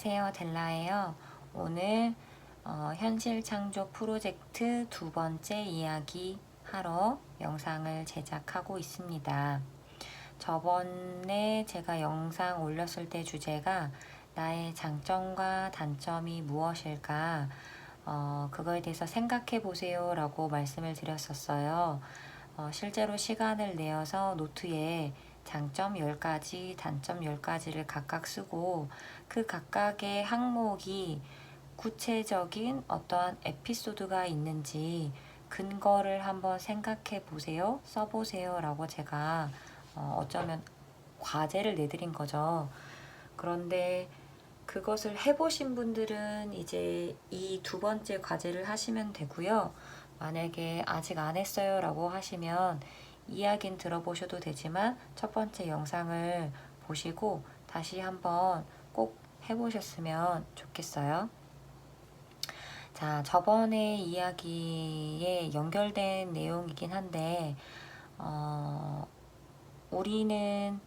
안녕하세요, 델라예요. 오늘 현실 창조 프로젝트 두 번째 이야기 하러 영상을 제작하고 있습니다. 저번에 제가 영상 올렸을 때 주제가 나의 장점과 단점이 무엇일까? 그거에 대해서 생각해 보세요 라고 말씀을 드렸었어요. 실제로 시간을 내어서 노트에 장점 10가지, 단점 10가지를 각각 쓰고 그 각각의 항목이 구체적인 어떠한 에피소드가 있는지 근거를 한번 생각해 보세요, 써보세요 라고 제가 어쩌면 과제를 내드린 거죠. 그런데 그것을 해보신 분들은 이제 이 두 번째 과제를 하시면 되고요. 만약에 아직 안 했어요 라고 하시면 이야기는 들어보셔도 되지만 첫 번째 영상을 보시고 다시 한번 꼭 해보셨으면 좋겠어요. 자, 저번에 이야기에 연결된 내용이긴 한데 우리는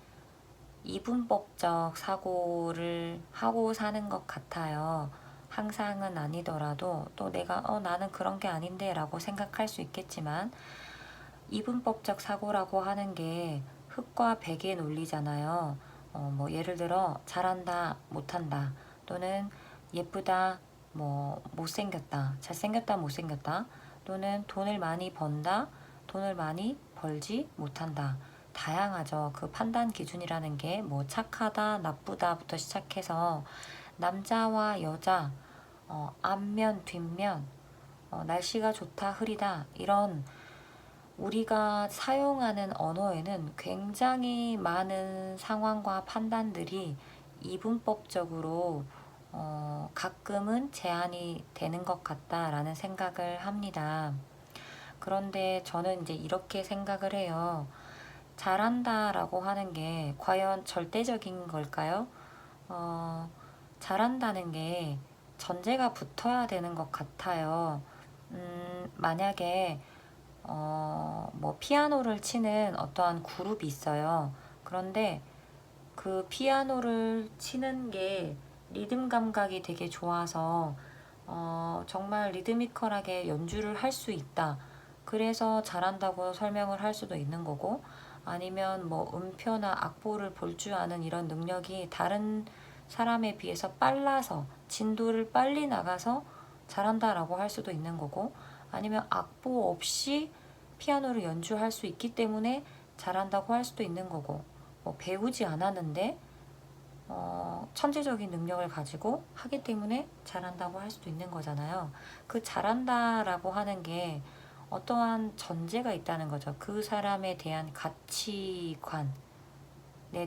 이분법적 사고를 하고 사는 것 같아요. 항상은 아니더라도 또 내가 나는 그런 게 아닌데 라고 생각할 수 있겠지만 이분법적 사고라고 하는 게 흑과 백의 논리잖아요. 뭐 예를 들어 잘한다, 못한다 또는 예쁘다, 뭐 못생겼다, 잘생겼다, 못생겼다 또는 돈을 많이 번다, 돈을 많이 벌지 못한다. 다양하죠. 그 판단 기준이라는 게 뭐 착하다, 나쁘다부터 시작해서 남자와 여자, 앞면, 뒷면, 날씨가 좋다, 흐리다 이런 우리가 사용하는 언어에는 굉장히 많은 상황과 판단들이 이분법적으로 가끔은 제한이 되는 것 같다라는 생각을 합니다. 그런데 저는 이제 이렇게 생각을 해요. 잘한다라고 하는 게 과연 절대적인 걸까요? 잘한다는 게 전제가 붙어야 되는 것 같아요. 만약에 뭐 피아노를 치는 어떠한 그룹이 있어요. 그런데 그 피아노를 치는 게 리듬 감각이 되게 좋아서 정말 리드미컬하게 연주를 할 수 있다. 그래서 잘한다고 설명을 할 수도 있는 거고 아니면 뭐 음표나 악보를 볼 줄 아는 이런 능력이 다른 사람에 비해서 빨라서 진도를 빨리 나가서 잘한다라고 할 수도 있는 거고 아니면 악보 없이 피아노를 연주할 수 있기 때문에 잘한다고 할 수도 있는 거고 뭐 배우지 않았는데 천재적인 능력을 가지고 하기 때문에 잘한다고 할 수도 있는 거잖아요. 그 잘한다라고 하는 게 어떠한 전제가 있다는 거죠. 그 사람에 대한 가치관에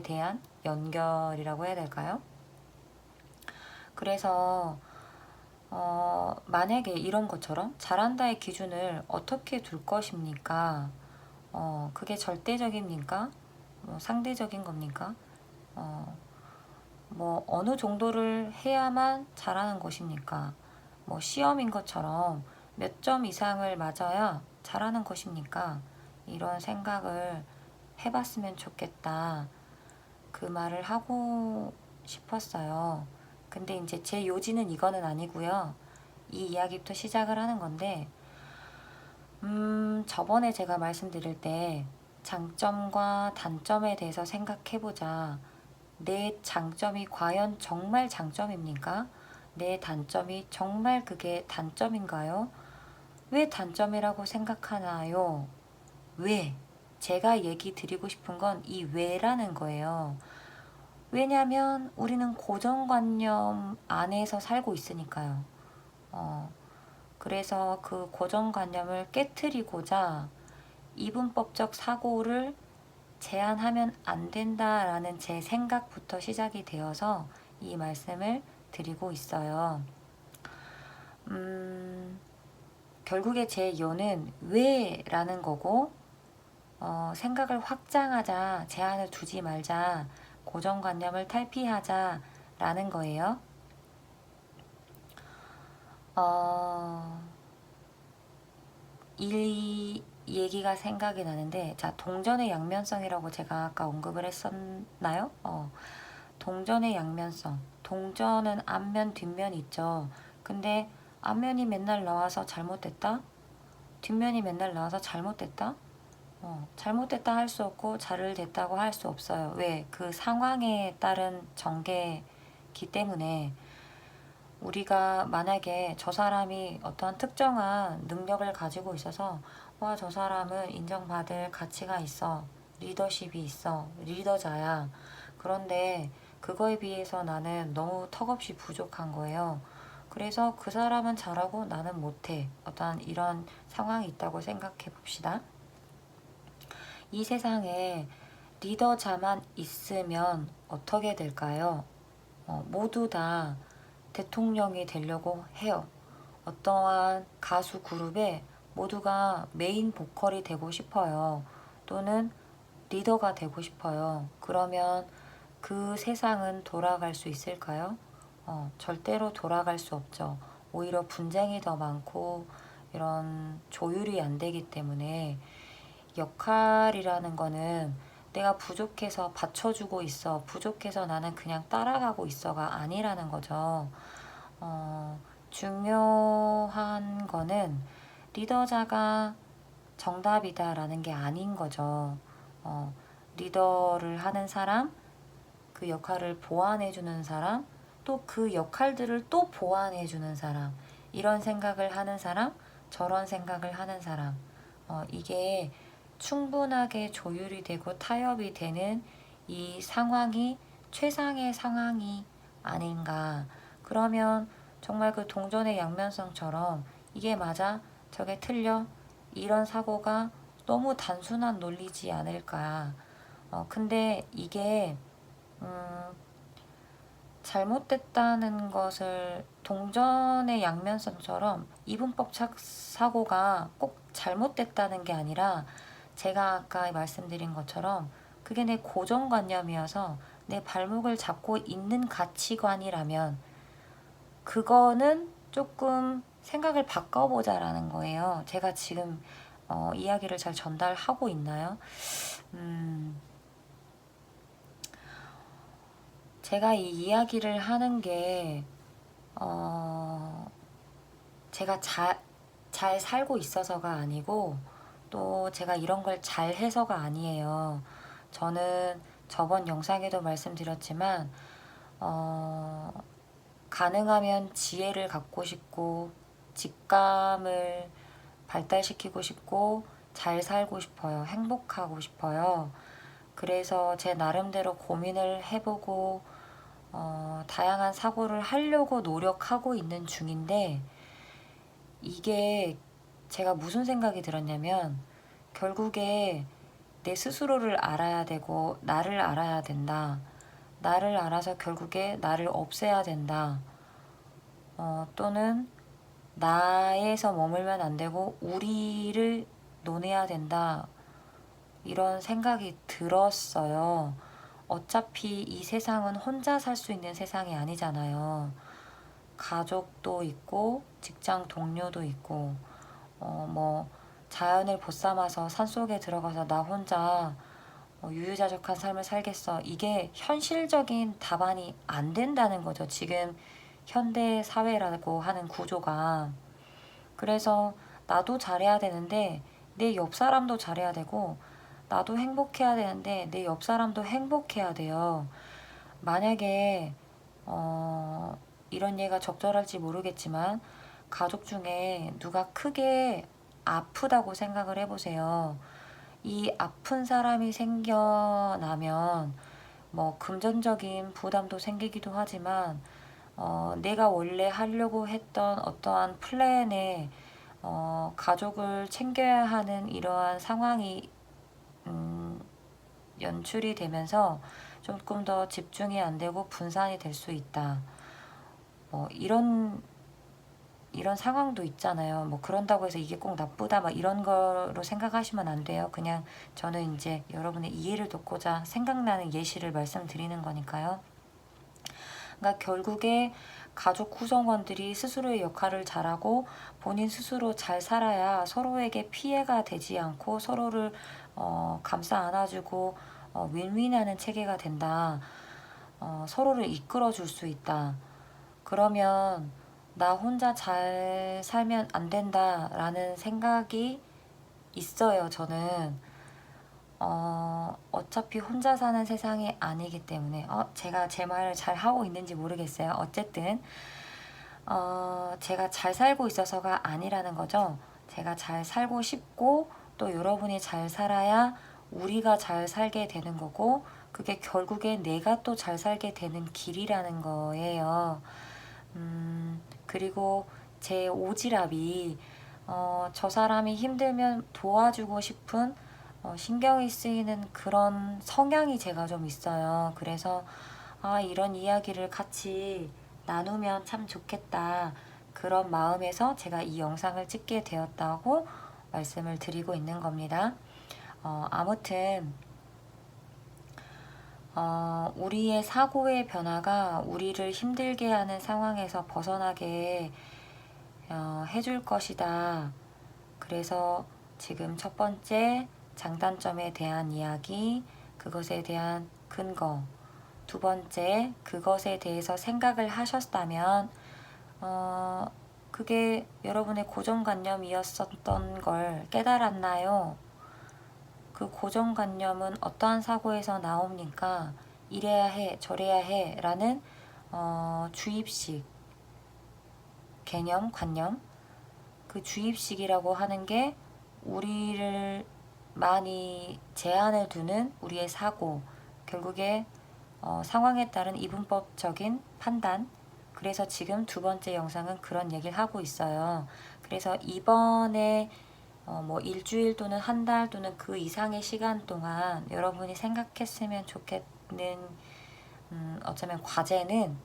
대한 연결이라고 해야 될까요? 그래서 만약에 이런 것처럼 잘한다의 기준을 어떻게 둘 것입니까? 그게 절대적입니까? 상대적인 겁니까? 뭐 어느 정도를 해야만 잘하는 것입니까? 뭐 시험인 것처럼 몇 점 이상을 맞아야 잘하는 것입니까? 이런 생각을 해봤으면 좋겠다. 그 말을 하고 싶었어요. 근데 이제 제 요지는 이거는 아니고요. 이 이야기부터 시작을 하는 건데 저번에 제가 말씀드릴 때 장점과 단점에 대해서 생각해보자. 내 장점이 과연 정말 장점입니까? 내 단점이 정말 그게 단점인가요? 왜 단점이라고 생각하나요? 왜? 제가 얘기 드리고 싶은 건 이 왜라는 거예요. 왜냐면 우리는 고정관념 안에서 살고 있으니까요. 그래서 그 고정관념을 깨트리고자 이분법적 사고를 제한하면 안 된다라는 제 생각부터 시작이 되어서 이 말씀을 드리고 있어요. 결국에 제 요는 왜라는 거고 생각을 확장하자, 제한을 두지 말자, 고정관념을 탈피하자 라는 거예요. 이 얘기가 생각이 나는데 자 동전의 양면성이라고 제가 아까 언급을 했었나요? 동전의 양면성. 동전은 앞면, 뒷면 있죠. 근데 앞면이 맨날 나와서 잘못됐다? 뒷면이 맨날 나와서 잘못됐다? 잘못됐다 할 수 없고 잘 됐다고 할 수 없어요. 왜? 그 상황에 따른 전개기 때문에 우리가 만약에 저 사람이 어떠한 특정한 능력을 가지고 있어서 와, 저 사람은 인정받을 가치가 있어. 리더십이 있어. 리더자야. 그런데 그거에 비해서 나는 너무 턱없이 부족한 거예요. 그래서 그 사람은 잘하고 나는 못해. 어떠한 이런 상황이 있다고 생각해 봅시다. 이 세상에 리더자만 있으면 어떻게 될까요? 모두 다 대통령이 되려고 해요. 어떠한 가수 그룹에 모두가 메인 보컬이 되고 싶어요. 또는 리더가 되고 싶어요. 그러면 그 세상은 돌아갈 수 있을까요? 절대로 돌아갈 수 없죠. 오히려 분쟁이 더 많고 이런 조율이 안 되기 때문에 역할이라는 거는 내가 부족해서 받쳐주고 있어. 부족해서 나는 그냥 따라가고 있어가 아니라는 거죠. 중요한 거는 리더자가 정답이다라는 게 아닌 거죠. 리더를 하는 사람, 그 역할을 보완해주는 사람, 또 그 역할들을 또 보완해주는 사람, 이런 생각을 하는 사람, 저런 생각을 하는 사람, 이게 충분하게 조율이 되고 타협이 되는 이 상황이 최상의 상황이 아닌가. 그러면 정말 그 동전의 양면성처럼 이게 맞아? 저게 틀려? 이런 사고가 너무 단순한 논리지 않을까. 근데 이게 잘못됐다는 것을 동전의 양면성처럼 이분법 사고가 꼭 잘못됐다는 게 아니라 제가 아까 말씀드린 것처럼 그게 내 고정관념이어서 내 발목을 잡고 있는 가치관이라면 그거는 조금 생각을 바꿔보자라는 거예요. 제가 지금 이야기를 잘 전달하고 있나요? 제가 이 이야기를 하는 게 제가 잘 살고 있어서가 아니고 또 제가 이런 걸 잘해서가 아니에요. 저는 저번 영상에도 말씀드렸지만 가능하면 지혜를 갖고 싶고 직감을 발달시키고 싶고 잘 살고 싶어요. 행복하고 싶어요. 그래서 제 나름대로 고민을 해보고 다양한 사고를 하려고 노력하고 있는 중인데 이게 제가 무슨 생각이 들었냐면 결국에 내 스스로를 알아야 되고 나를 알아야 된다. 나를 알아서 결국에 나를 없애야 된다. 또는 나에서 머물면 안 되고 우리를 논해야 된다. 이런 생각이 들었어요. 어차피 이 세상은 혼자 살 수 있는 세상이 아니잖아요. 가족도 있고 직장 동료도 있고 자연을 벗삼아서 산속에 들어가서 나 혼자 유유자적한 삶을 살겠어. 이게 현실적인 답안이 안 된다는 거죠. 지금 현대 사회라고 하는 구조가. 그래서 나도 잘해야 되는데 내 옆 사람도 잘해야 되고 나도 행복해야 되는데 내 옆 사람도 행복해야 돼요. 만약에 이런 예가 적절할지 모르겠지만 가족 중에 누가 크게 아프다고 생각을 해보세요. 이 아픈 사람이 생겨나면 금전적인 부담도 생기기도 하지만 내가 원래 하려고 했던 어떠한 플랜에 가족을 챙겨야 하는 이러한 상황이 연출이 되면서 조금 더 집중이 안 되고 분산이 될 수 있다. 이런 상황도 있잖아요. 그런다고 해서 이게 꼭 나쁘다 이런 거로 생각하시면 안 돼요. 그냥 저는 이제 여러분의 이해를 돕고자 생각나는 예시를 말씀드리는 거니까요. 그러니까 결국에 가족 구성원들이 스스로의 역할을 잘하고 본인 스스로 잘 살아야 서로에게 피해가 되지 않고 서로를 감싸 안아주고 윈윈하는 체계가 된다. 서로를 이끌어 줄 수 있다. 그러면 나 혼자 잘 살면 안 된다라는 생각이 있어요, 저는. 어차피 혼자 사는 세상이 아니기 때문에, 제가 제 말을 잘 하고 있는지 모르겠어요. 어쨌든, 제가 잘 살고 있어서가 아니라는 거죠. 제가 잘 살고 싶고, 또 여러분이 잘 살아야 우리가 잘 살게 되는 거고, 그게 결국에 내가 또 잘 살게 되는 길이라는 거예요. 그리고 제 오지랖이, 저 사람이 힘들면 도와주고 싶은 신경이 쓰이는 그런 성향이 제가 좀 있어요. 그래서 이런 이야기를 같이 나누면 참 좋겠다. 그런 마음에서 제가 이 영상을 찍게 되었다고 말씀을 드리고 있는 겁니다. 아무튼 우리의 사고의 변화가 우리를 힘들게 하는 상황에서 벗어나게 해줄 것이다. 그래서 지금 첫 번째 장단점에 대한 이야기, 그것에 대한 근거, 두 번째 그것에 대해서 생각을 하셨다면 그게 여러분의 고정관념이었었던 걸 깨달았나요? 그 고정관념은 어떠한 사고에서 나옵니까? 이래야 해, 저래야 해 라는 주입식 개념, 관념, 그 주입식이라고 하는 게 우리를 많이 제한을 두는 우리의 사고, 결국에 상황에 따른 이분법적인 판단. 그래서 지금 두 번째 영상은 그런 얘기를 하고 있어요. 그래서 이번에 뭐 일주일 또는 한 달 또는 그 이상의 시간 동안 여러분이 생각했으면 좋겠는 어쩌면 과제는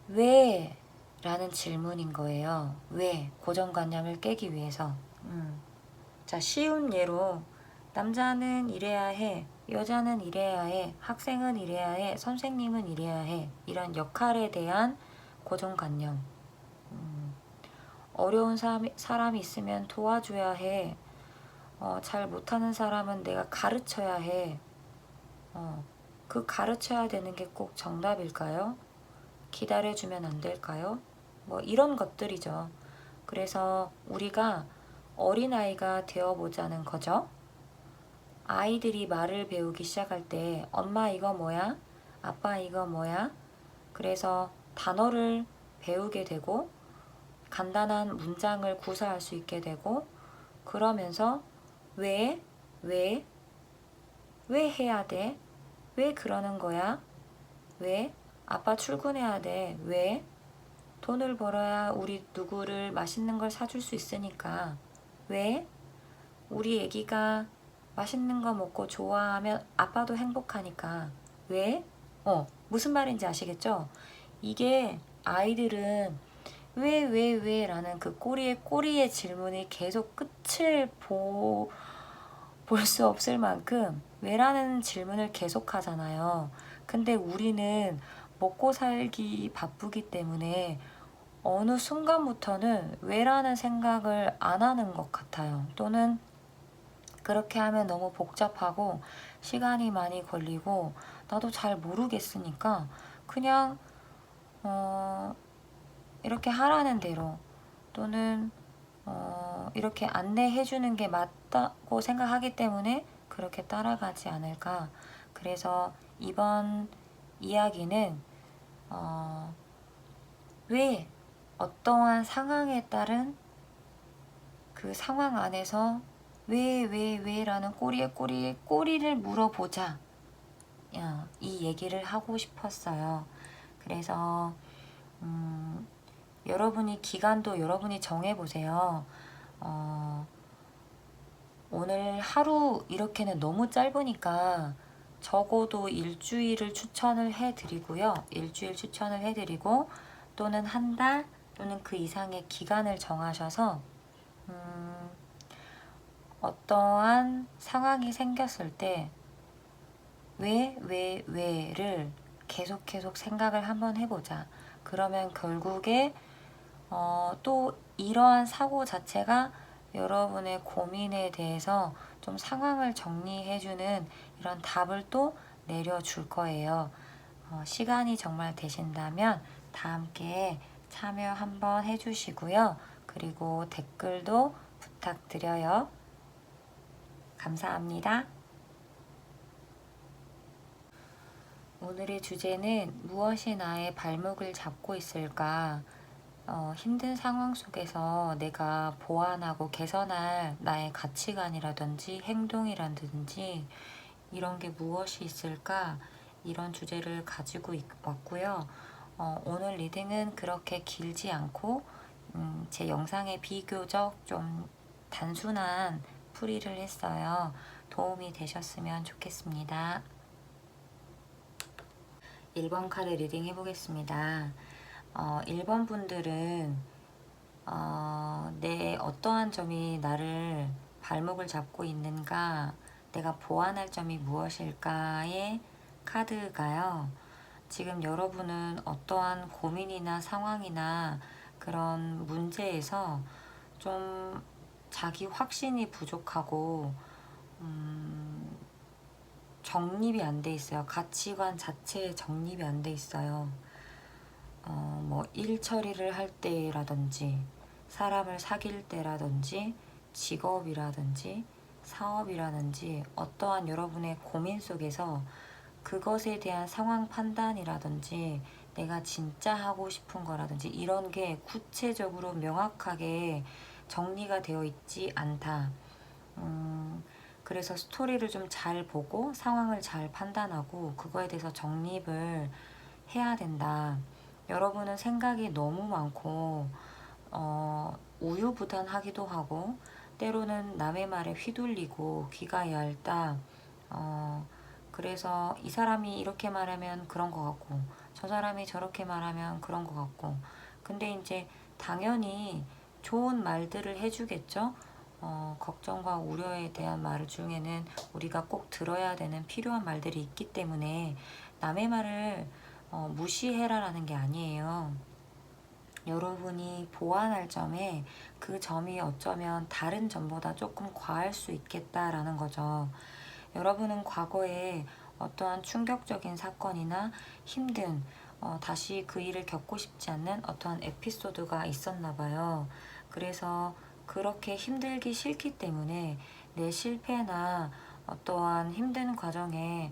왜? 라는 질문인 거예요. 왜? 고정관념을 깨기 위해서. 자, 쉬운 예로 남자는 이래야 해, 여자는 이래야 해, 학생은 이래야 해, 선생님은 이래야 해. 이런 역할에 대한 고정관념. 어려운 사람이 있으면 도와줘야 해. 잘 못하는 사람은 내가 가르쳐야 해. 그 가르쳐야 되는 게 꼭 정답일까요? 기다려주면 안 될까요? 뭐 이런 것들이죠. 그래서 우리가 어린아이가 되어보자는 거죠. 아이들이 말을 배우기 시작할 때 엄마 이거 뭐야? 아빠 이거 뭐야? 그래서 단어를 배우게 되고 간단한 문장을 구사할 수 있게 되고 그러면서 왜? 왜? 왜 해야 돼? 왜 그러는 거야? 왜? 아빠 출근해야 돼. 왜? 돈을 벌어야 우리 누구를 맛있는 걸 사줄 수 있으니까. 왜? 우리 애기가 맛있는 거 먹고 좋아하면 아빠도 행복하니까. 왜? 무슨 말인지 아시겠죠? 이게 아이들은 왜 라는 그 꼬리의 질문이 계속 끝을 볼 수 없을 만큼 왜라는 질문을 계속 하잖아요. 근데 우리는 먹고 살기 바쁘기 때문에 어느 순간부터는 왜라는 생각을 안 하는 것 같아요. 또는 그렇게 하면 너무 복잡하고 시간이 많이 걸리고 나도 잘 모르겠으니까 그냥 이렇게 하라는 대로 또는 이렇게 안내해 주는 게 맞다고 생각하기 때문에 그렇게 따라가지 않을까. 그래서 이번 이야기는 왜 어떠한 상황에 따른 그 상황 안에서 왜라는 꼬리를 물어보자. 이 얘기를 하고 싶었어요. 그래서 여러분이 기간도 여러분이 정해보세요. 오늘 하루 이렇게는 너무 짧으니까 적어도 일주일을 추천을 해드리고요. 일주일 추천을 해드리고 또는 한 달 또는 그 이상의 기간을 정하셔서 어떠한 상황이 생겼을 때 왜를 계속 생각을 한번 해보자. 그러면 결국에 또 이러한 사고 자체가 여러분의 고민에 대해서 좀 상황을 정리해주는 이런 답을 또 내려줄 거예요. 시간이 정말 되신다면 다 함께 참여 한번 해주시고요. 그리고 댓글도 부탁드려요. 감사합니다. 오늘의 주제는 무엇이 나의 발목을 잡고 있을까? 힘든 상황 속에서 내가 보완하고 개선할 나의 가치관이라든지 행동이라든지 이런 게 무엇이 있을까? 이런 주제를 가지고 왔고요. 오늘 리딩은 그렇게 길지 않고 제 영상에 비교적 좀 단순한 풀이를 했어요. 도움이 되셨으면 좋겠습니다. 1번 카드 리딩 해보겠습니다. 1번 분들은 내 어떠한 점이 나를 발목을 잡고 있는가, 내가 보완할 점이 무엇일까의 카드가요. 지금 여러분은 어떠한 고민이나 상황이나 그런 문제에서 좀 자기 확신이 부족하고 정립이 안 돼 있어요. 가치관 자체에 정립이 안 돼 있어요. 뭐 일 처리를 할 때라든지 사람을 사귈 때라든지 직업이라든지 사업이라든지 어떠한 여러분의 고민 속에서 그것에 대한 상황 판단이라든지 내가 진짜 하고 싶은 거라든지 이런 게 구체적으로 명확하게 정리가 되어 있지 않다. 그래서 스토리를 좀 잘 보고 상황을 잘 판단하고 그거에 대해서 정립을 해야 된다. 여러분은 생각이 너무 많고 우유부단하기도 하고 때로는 남의 말에 휘둘리고 귀가 얇다. 그래서 이 사람이 이렇게 말하면 그런 것 같고 저 사람이 저렇게 말하면 그런 것 같고 근데 이제 당연히 좋은 말들을 해주겠죠. 걱정과 우려에 대한 말 중에는 우리가 꼭 들어야 되는 필요한 말들이 있기 때문에 남의 말을 무시해라라는 게 아니에요. 여러분이 보완할 점에 그 점이 어쩌면 다른 점보다 조금 과할 수 있겠다라는 거죠. 여러분은 과거에 어떠한 충격적인 사건이나 힘든 다시 그 일을 겪고 싶지 않는 어떠한 에피소드가 있었나 봐요. 그래서 그렇게 힘들기 싫기 때문에 내 실패나 어떠한 힘든 과정에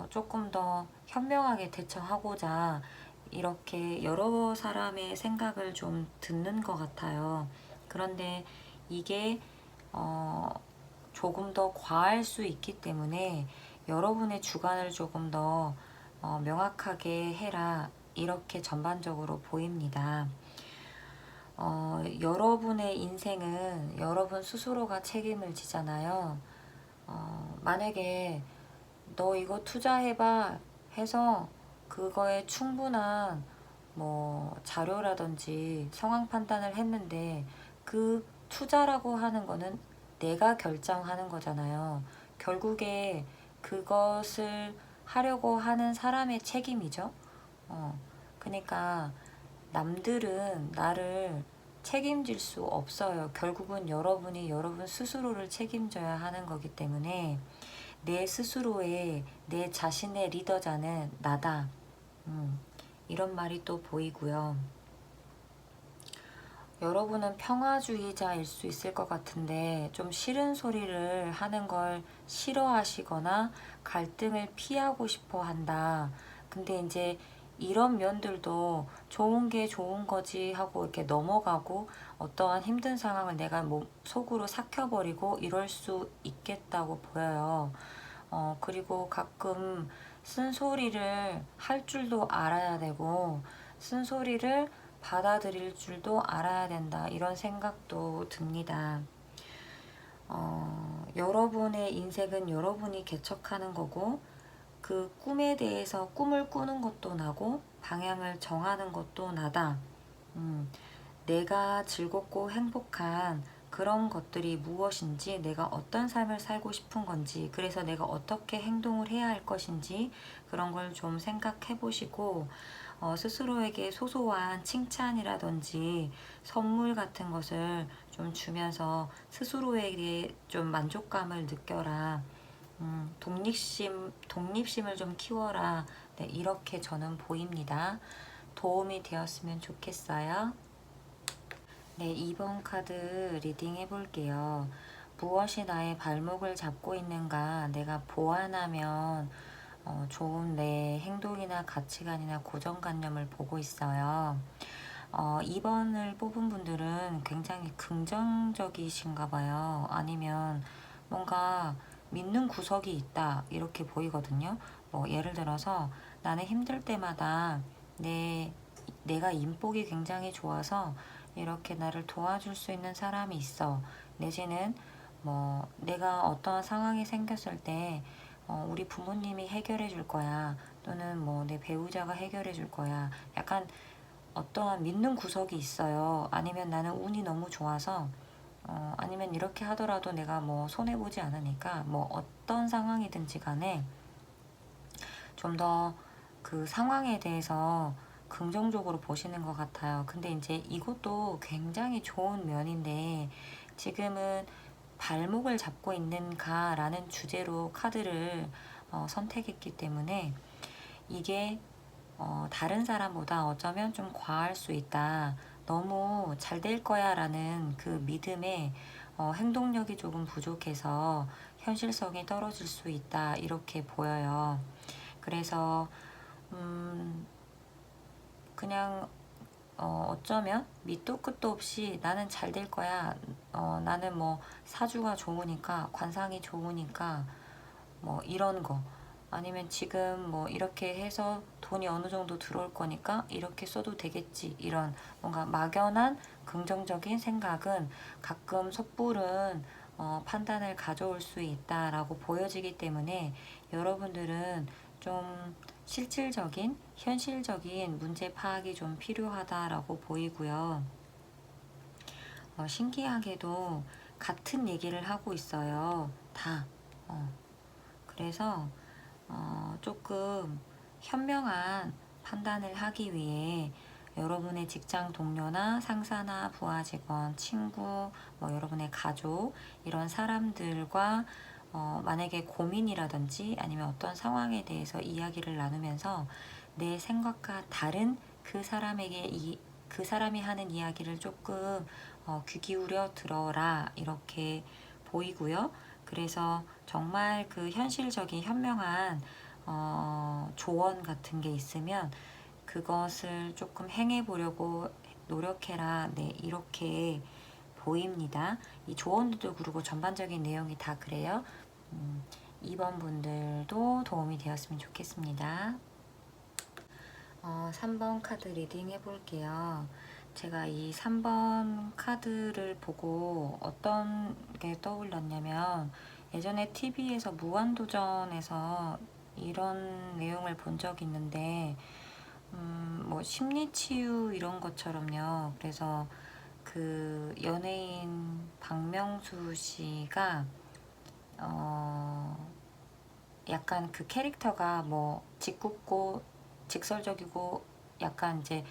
조금 더 현명하게 대처하고자 이렇게 여러 사람의 생각을 좀 듣는 것 같아요. 그런데 이게 조금 더 과할 수 있기 때문에 여러분의 주관을 조금 더 명확하게 해라. 이렇게 전반적으로 보입니다. 여러분의 인생은 여러분 스스로가 책임을 지잖아요. 만약에 너 이거 투자해봐 해서 그거에 충분한 뭐 자료라든지 상황 판단을 했는데 그 투자라고 하는 거는 내가 결정하는 거잖아요. 결국에 그것을 하려고 하는 사람의 책임이죠. 그러니까 남들은 나를 책임질 수 없어요. 결국은 여러분이 여러분 스스로를 책임져야 하는 거기 때문에 내 스스로의 내 자신의 리더자는 나다. 이런 말이 또 보이고요. 여러분은 평화주의자일 수 있을 것 같은데 좀 싫은 소리를 하는 걸 싫어하시거나 갈등을 피하고 싶어 한다. 근데 이제 이런 면들도 좋은 게 좋은 거지 하고 이렇게 넘어가고 어떠한 힘든 상황을 내가 뭐 속으로 삭혀버리고 이럴 수 있겠다고 보여요. 그리고 가끔 쓴소리를 할 줄도 알아야 되고 쓴소리를 받아들일 줄도 알아야 된다. 이런 생각도 듭니다. 여러분의 인생은 여러분이 개척하는 거고 그 꿈에 대해서 꿈을 꾸는 것도 나고 방향을 정하는 것도 나다. 내가 즐겁고 행복한 그런 것들이 무엇인지, 내가 어떤 삶을 살고 싶은 건지, 그래서 내가 어떻게 행동을 해야 할 것인지 그런 걸 좀 생각해 보시고 스스로에게 소소한 칭찬이라든지 선물 같은 것을 좀 주면서 스스로에게 좀 만족감을 느껴라. 독립심을 좀 키워라. 네, 이렇게 저는 보입니다. 도움이 되었으면 좋겠어요. 네, 2번 카드 리딩 해볼게요. 무엇이 나의 발목을 잡고 있는가 내가 보완하면 좋은 내 행동이나 가치관이나 고정관념을 보고 있어요. 2번을 뽑은 분들은 굉장히 긍정적이신가 봐요. 아니면 뭔가 믿는 구석이 있다 이렇게 보이거든요. 뭐 예를 들어서 나는 힘들 때마다 내가 인복이 굉장히 좋아서 이렇게 나를 도와줄 수 있는 사람이 있어. 내지는 뭐 내가 어떠한 상황이 생겼을 때 우리 부모님이 해결해 줄 거야. 또는 뭐 내 배우자가 해결해 줄 거야. 약간 어떠한 믿는 구석이 있어요. 아니면 나는 운이 너무 좋아서 아니면 이렇게 하더라도 내가 뭐 손해보지 않으니까 뭐 어떤 상황이든지 간에 좀 더 그 상황에 대해서 긍정적으로 보시는 것 같아요. 근데 이제 이것도 굉장히 좋은 면인데 지금은 발목을 잡고 있는가라는 주제로 카드를 선택했기 때문에 이게 다른 사람보다 어쩌면 좀 과할 수 있다. 너무 잘 될 거야 라는 그 믿음에 행동력이 조금 부족해서 현실성이 떨어질 수 있다. 이렇게 보여요. 그래서 그냥 어쩌면 밑도 끝도 없이 나는 잘 될 거야. 나는 뭐 사주가 좋으니까 관상이 좋으니까 뭐 이런 거 아니면 지금 뭐 이렇게 해서 돈이 어느 정도 들어올 거니까 이렇게 써도 되겠지 이런 뭔가 막연한 긍정적인 생각은 가끔 섣부른 판단을 가져올 수 있다라고 보여지기 때문에 여러분들은 좀 실질적인 현실적인 문제 파악이 좀 필요하다라고 보이고요. 신기하게도 같은 얘기를 하고 있어요. 다. 그래서 조금 현명한 판단을 하기 위해 여러분의 직장 동료나 상사나 부하 직원, 친구, 뭐 여러분의 가족 이런 사람들과 만약에 고민이라든지 아니면 어떤 상황에 대해서 이야기를 나누면서 내 생각과 다른 그 사람이 하는 이야기를 조금 귀 기울여 들어라 이렇게 보이고요. 그래서 정말 그 현실적인 현명한 조언 같은 게 있으면 그것을 조금 행해 보려고 노력해라. 네, 이렇게 보입니다. 이 조언도 그리고 전반적인 내용이 다 그래요. 2번 분들도 도움이 되었으면 좋겠습니다. 3번 카드 리딩 해볼게요. 제가 이 3번 카드를 보고 어떤 게 떠올랐냐면 예전에 TV에서 무한도전에서 이런 내용을 본 적이 있는데 뭐 심리치유 이런 것처럼요. 그래서 그 연예인 박명수 씨가 약간 그 캐릭터가 뭐 짓궂고 직설적이고 약간 이제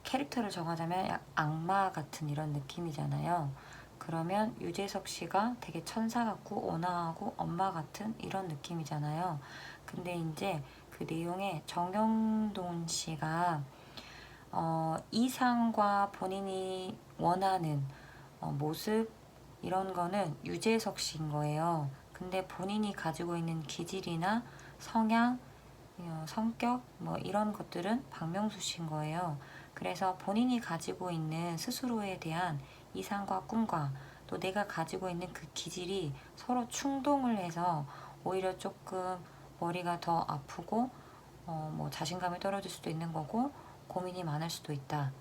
캐릭터를 정하자면 악마 같은 이런 느낌이잖아요. 그러면 유재석 씨가 되게 천사 같고 온화하고 엄마 같은 이런 느낌이잖아요. 근데 이제 그 내용에 정영돈 씨가 이상과 본인이 원하는 모습 이런 거는 유재석 씨인 거예요. 근데 본인이 가지고 있는 기질이나 성향, 성격 뭐 이런 것들은 박명수 씨인 거예요. 그래서 본인이 가지고 있는 스스로에 대한 이상과 꿈과 또 내가 가지고 있는 그 기질이 서로 충동을 해서 오히려 조금 머리가 더 아프고 뭐 자신감이 떨어질 수도 있는 거고 고민이 많을 수도 있다.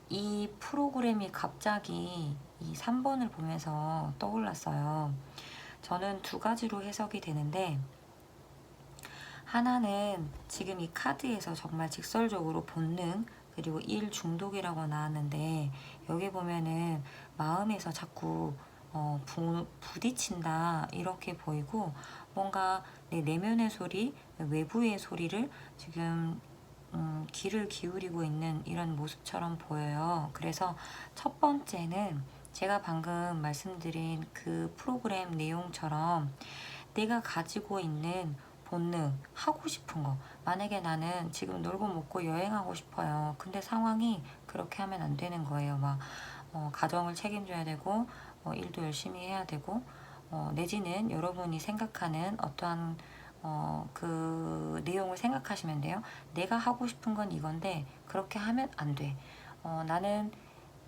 이 프로그램이 갑자기 이 3번을 보면서 떠올랐어요. 저는 두 가지로 해석이 되는데 하나는 지금 이 카드에서 정말 직설적으로 본능 그리고 일 중독이라고 나왔는데 여기 보면은 마음에서 자꾸 부딪힌다 이렇게 보이고 뭔가 내 내면의 소리, 외부의 소리를 지금 귀를 기울이고 있는 이런 모습처럼 보여요. 그래서 첫 번째는 제가 방금 말씀드린 그 프로그램 내용처럼 내가 가지고 있는 본능, 하고 싶은 거. 만약에 나는 지금 놀고 먹고 여행하고 싶어요. 근데 상황이 그렇게 하면 안 되는 거예요. 막 가정을 책임져야 되고 일도 열심히 해야 되고 내지는 여러분이 생각하는 어떠한 그 내용을 생각하시면 돼요. 내가 하고 싶은 건 이건데 그렇게 하면 안 돼. 나는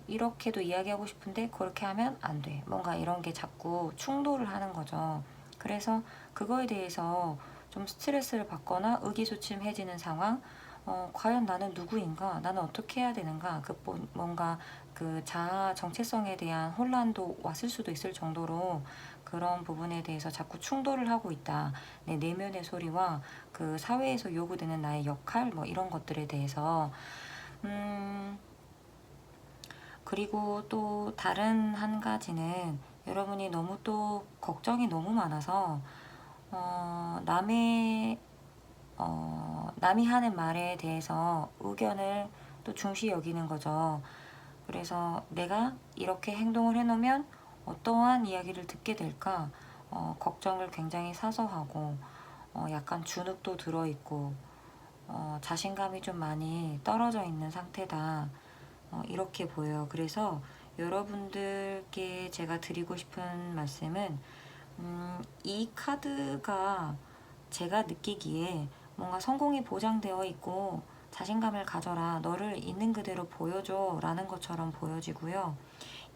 이렇게도 이야기하고 싶은데 그렇게 하면 안 돼. 뭔가 이런 게 자꾸 충돌을 하는 거죠. 그래서 그거에 대해서 좀 스트레스를 받거나 의기소침해지는 상황, 과연 나는 누구인가? 나는 어떻게 해야 되는가? 뭔가 그 자아 정체성에 대한 혼란도 왔을 수도 있을 정도로 그런 부분에 대해서 자꾸 충돌을 하고 있다. 내 내면의 소리와 그 사회에서 요구되는 나의 역할, 뭐 이런 것들에 대해서, 그리고 또 다른 한 가지는 여러분이 너무 또 걱정이 너무 많아서 남이 하는 말에 대해서 의견을 또 중시 여기는 거죠. 그래서 내가 이렇게 행동을 해놓으면 어떠한 이야기를 듣게 될까 걱정을 굉장히 사서 하고 약간 주눅도 들어있고 자신감이 좀 많이 떨어져 있는 상태다. 이렇게 보여요. 그래서 여러분들께 제가 드리고 싶은 말씀은 이 카드가 제가 느끼기에 뭔가 성공이 보장되어 있고 자신감을 가져라, 너를 있는 그대로 보여줘 라는 것처럼 보여지고요.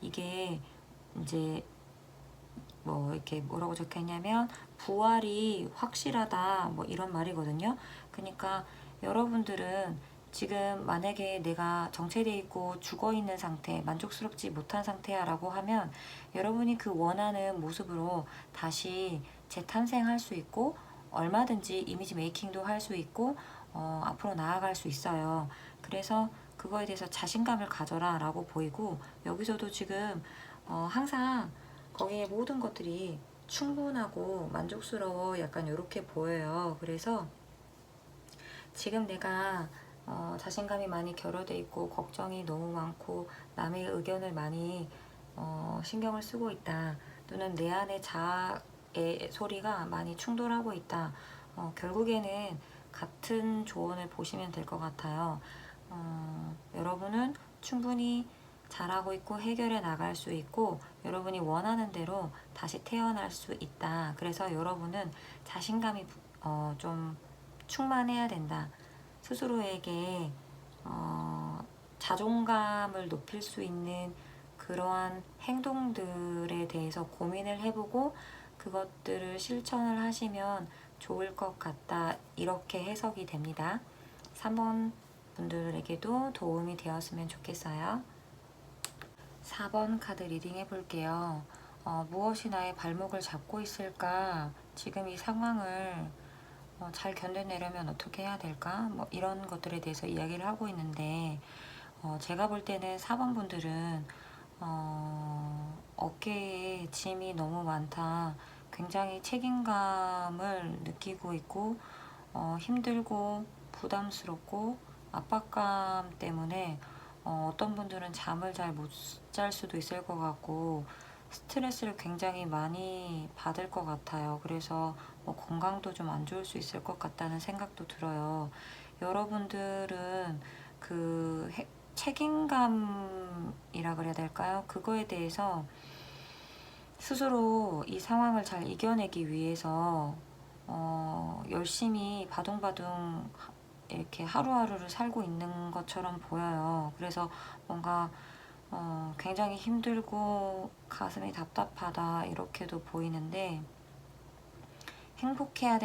이게 이제 뭐 이렇게 뭐라고 적혀있냐면 부활이 확실하다 뭐 이런 말이거든요. 그러니까 여러분들은 지금 만약에 내가 정체되어 있고 죽어 있는 상태, 만족스럽지 못한 상태야 라고 하면 여러분이 그 원하는 모습으로 다시 재탄생할 수 있고 얼마든지 이미지 메이킹도 할 수 있고 앞으로 나아갈 수 있어요. 그래서 그거에 대해서 자신감을 가져라 라고 보이고, 여기서도 지금 항상 거기에 모든 것들이 충분하고 만족스러워 약간 이렇게 보여요. 그래서 지금 내가 자신감이 많이 결여돼 있고 걱정이 너무 많고 남의 의견을 많이 신경을 쓰고 있다, 또는 내 안의 자아의 소리가 많이 충돌하고 있다. 결국에는 같은 조언을 보시면 될 것 같아요. 여러분은 충분히 잘하고 있고 해결해 나갈 수 있고 여러분이 원하는 대로 다시 태어날 수 있다. 그래서 여러분은 자신감이 좀 충만해야 된다. 스스로에게 자존감을 높일 수 있는 그러한 행동들에 대해서 고민을 해보고 그것들을 실천을 하시면 좋을 것 같다. 이렇게 해석이 됩니다. 3번 분들에게도 도움이 되었으면 좋겠어요. 4번 카드 리딩 해볼게요. 무엇이 나의 발목을 잡고 있을까? 지금 이 상황을 잘 견뎌내려면 어떻게 해야 될까? 뭐 이런 것들에 대해서 이야기를 하고 있는데 제가 볼 때는 4번 분들은 어깨에 짐이 너무 많다. 굉장히 책임감을 느끼고 있고 힘들고 부담스럽고 압박감 때문에 어떤 분들은 잠을 잘 못 잘 수도 있을 것 같고 스트레스를 굉장히 많이 받을 것 같아요. 그래서 뭐 건강도 좀 안 좋을 수 있을 것 같다는 생각도 들어요. 여러분들은 그 책임감이라 그래야 될까요? 그거에 대해서 스스로 이 상황을 잘 이겨내기 위해서 열심히 바둥바둥 이렇게 하루하루를 살고 있는 것처럼 보여요. 그래서 뭔가 굉장히 힘들고 가슴이 답답하다 이렇게도 보이는데, 돼야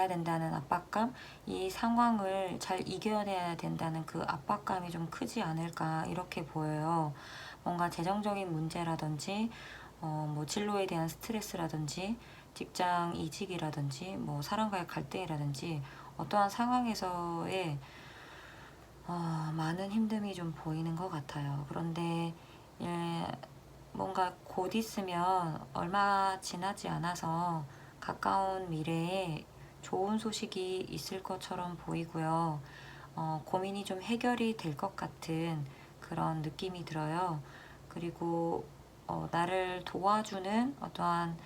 된다는 압박감, 이 상황을 잘 이겨내야 된다는 그 압박감이 좀 크지 않을까 이렇게 보여요. 뭔가 재정적인 문제라든지 뭐 진로에 대한 스트레스라든지 직장 이직이라든지 뭐 사람과의 갈등이라든지 어떠한 상황에서의 많은 힘듦이 좀 보이는 것 같아요. 그런데 뭔가 곧 있으면 얼마 지나지 않아서 가까운 미래에 좋은 소식이 있을 것처럼 보이고요. 고민이 좀 해결이 될 것 같은 그런 느낌이 들어요. 그리고 나를 도와주는 어떠한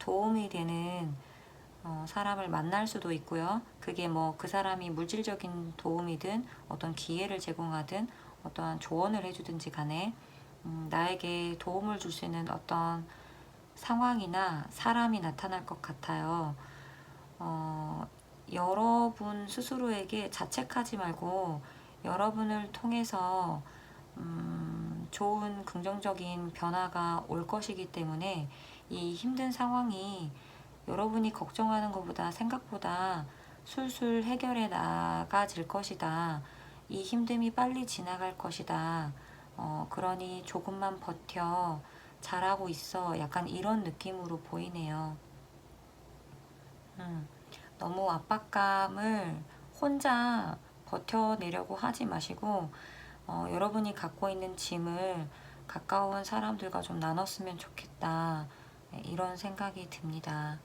도움이 되는 사람을 만날 수도 있고요. 그게 뭐 그 사람이 물질적인 도움이든 어떤 기회를 제공하든 어떠한 조언을 해주든지 간에 나에게 도움을 줄 수 있는 어떤 상황이나 사람이 나타날 것 같아요. 여러분 스스로에게 자책하지 말고 여러분을 통해서 좋은 긍정적인 변화가 올 것이기 때문에 이 힘든 상황이 여러분이 걱정하는 것보다 생각보다 술술 해결해 나가질 것이다. 이 힘듦이 빨리 지나갈 것이다. 그러니 조금만 버텨. 잘하고 있어. 약간 이런 느낌으로 보이네요. 너무 압박감을 혼자 버텨내려고 하지 마시고 여러분이 갖고 있는 짐을 가까운 사람들과 좀 나눴으면 좋겠다. 네, 이런 생각이 듭니다.